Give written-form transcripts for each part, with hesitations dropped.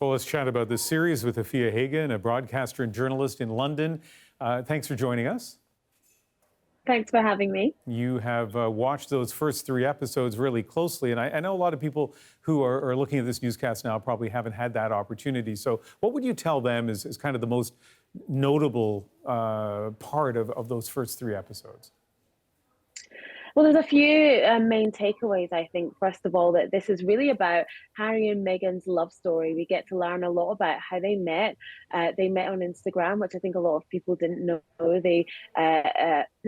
Well, let's chat about this series with Afua Hagan, a broadcaster and journalist in London. Thanks for joining us. Thanks for having me. You have watched those first 3 episodes really closely, and I know a lot of people who are looking at this newscast now probably haven't had that opportunity. So what would you tell them is kind of the most notable part of those first 3 episodes? Well, there's a few main takeaways, I think. First of all, that this is really about Harry and Meghan's love story. We get to learn a lot about how they met. They met on Instagram, which I think a lot of people didn't know.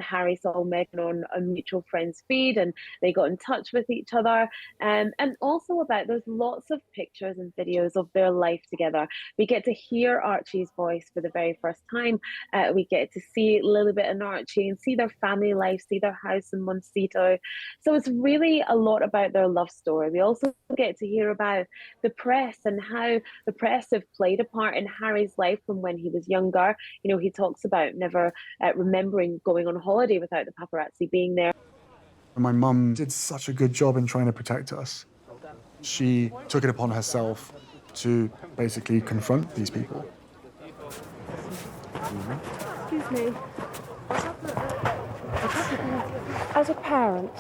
Harry saw Meghan on a mutual friend's feed, and they got in touch with each other. And also about there's lots of pictures and videos of their life together. We get to hear Archie's voice for the very first time. We get to see Lilibet and Archie and see their family life, see their house in Montecito. So it's really a lot about their love story. We also get to hear about the press and how the press have played a part in Harry's life from when he was younger. You know, he talks about never remembering going on holiday without the paparazzi being there. My mum did such a good job in trying to protect us. She took it upon herself to basically confront these people. Excuse me. As a parent,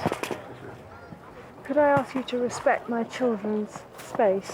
could I ask you to respect my children's space?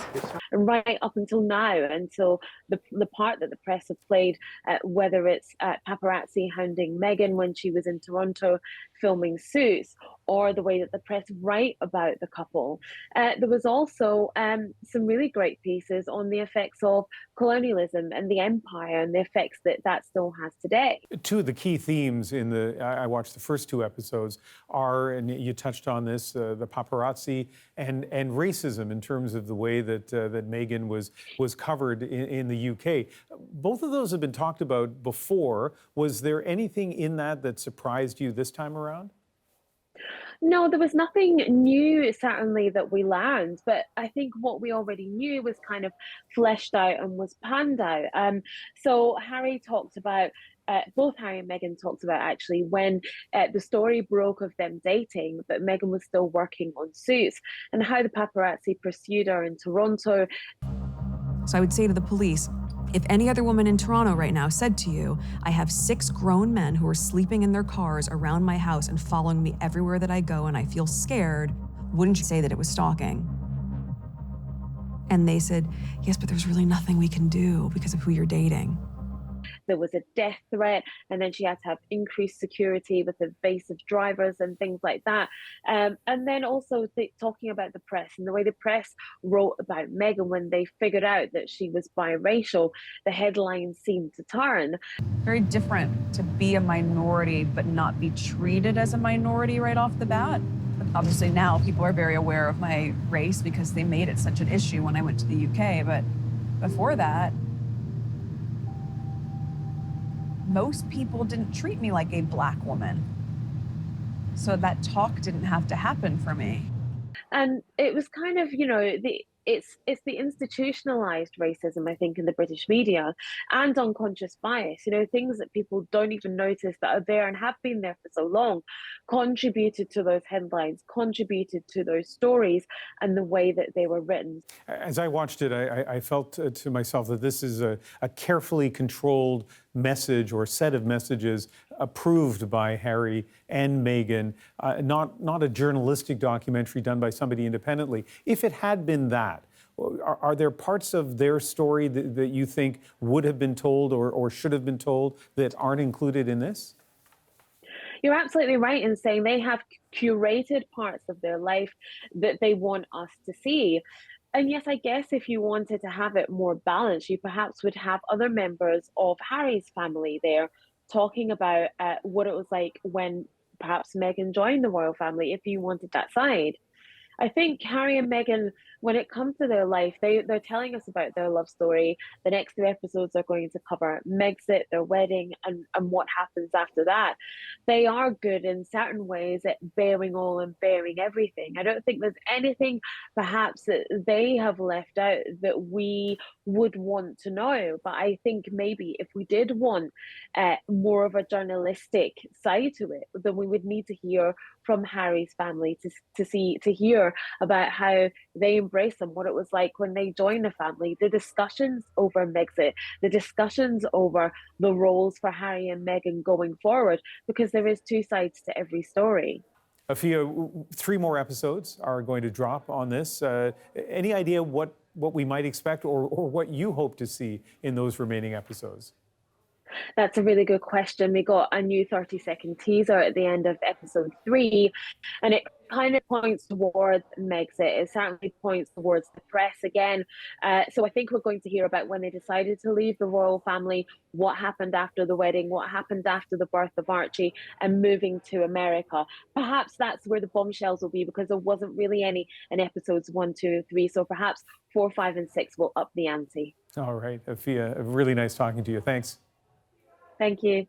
And right up until now, until the part that the press have played, whether it's paparazzi hounding Meghan when she was in Toronto filming Suits, or the way that the press write about the couple. There was also some really great pieces on the effects of colonialism and the empire and the effects that that still has today. 2 of the key themes in I watched the first 2 episodes are, and you touched on this, the paparazzi and racism in terms of the way that that Meghan was covered in the UK. Both of those have been talked about before. Was there anything in that surprised you this time around? No, there was nothing new, certainly, that we learned, but I think what we already knew was kind of fleshed out and was panned out. So Harry talked about, both Harry and Meghan talked about actually when the story broke of them dating, but Meghan was still working on Suits, and how the paparazzi pursued her in Toronto. So I would say to the police, if any other woman in Toronto right now said to you, I have 6 grown men who are sleeping in their cars around my house and following me everywhere that I go and I feel scared, wouldn't you say that it was stalking? And they said, yes, but there's really nothing we can do because of who you're dating. There was a death threat, and then she had to have increased security with evasive drivers and things like that. And then also talking about the press and the way the press wrote about Meghan when they figured out that she was biracial, the headlines seemed to turn. Very different to be a minority but not be treated as a minority right off the bat. But obviously now people are very aware of my race because they made it such an issue when I went to the UK. But before that, most people didn't treat me like a Black woman. So that talk didn't have to happen for me. And it was kind of, you know, it's the institutionalized racism, I think, in the British media, and unconscious bias, you know, things that people don't even notice that are there and have been there for so long, contributed to those headlines, contributed to those stories and the way that they were written. As I watched it, I felt to myself that this is a carefully controlled message or set of messages approved by Harry and Meghan, not a journalistic documentary done by somebody independently. If it had been that, are there parts of their story that you think would have been told or should have been told that aren't included in this? You're absolutely right in saying they have curated parts of their life that they want us to see. And yes, I guess if you wanted to have it more balanced, you perhaps would have other members of Harry's family there talking about what it was like when perhaps Meghan joined the royal family, if you wanted that side. I think Harry and Meghan, when it comes to their life, they're telling us about their love story. The next 3 episodes are going to cover Megxit, their wedding, and what happens after that. They are good in certain ways at bearing all and bearing everything. I don't think there's anything perhaps that they have left out that we would want to know. But I think maybe if we did want more of a journalistic side to it, then we would need to hear from Harry's family to hear about how they embrace them, what it was like when they joined the family, the discussions over Megxit, the discussions over the roles for Harry and Meghan going forward, because there is two sides to every story. Afua, 3 more episodes are going to drop on this. Any idea what we might expect or what you hope to see in those remaining episodes? That's a really good question. We got a new 30-second teaser at the end of episode 3, and it kind of points towards Megxit. It certainly points towards the press again. So I think we're going to hear about when they decided to leave the royal family, what happened after the wedding, what happened after the birth of Archie, and moving to America. Perhaps that's where the bombshells will be, because there wasn't really any in episodes 1, 2, and 3. So perhaps 4, 5, and 6 will up the ante. All right, Afua, really nice talking to you. Thanks. Thank you.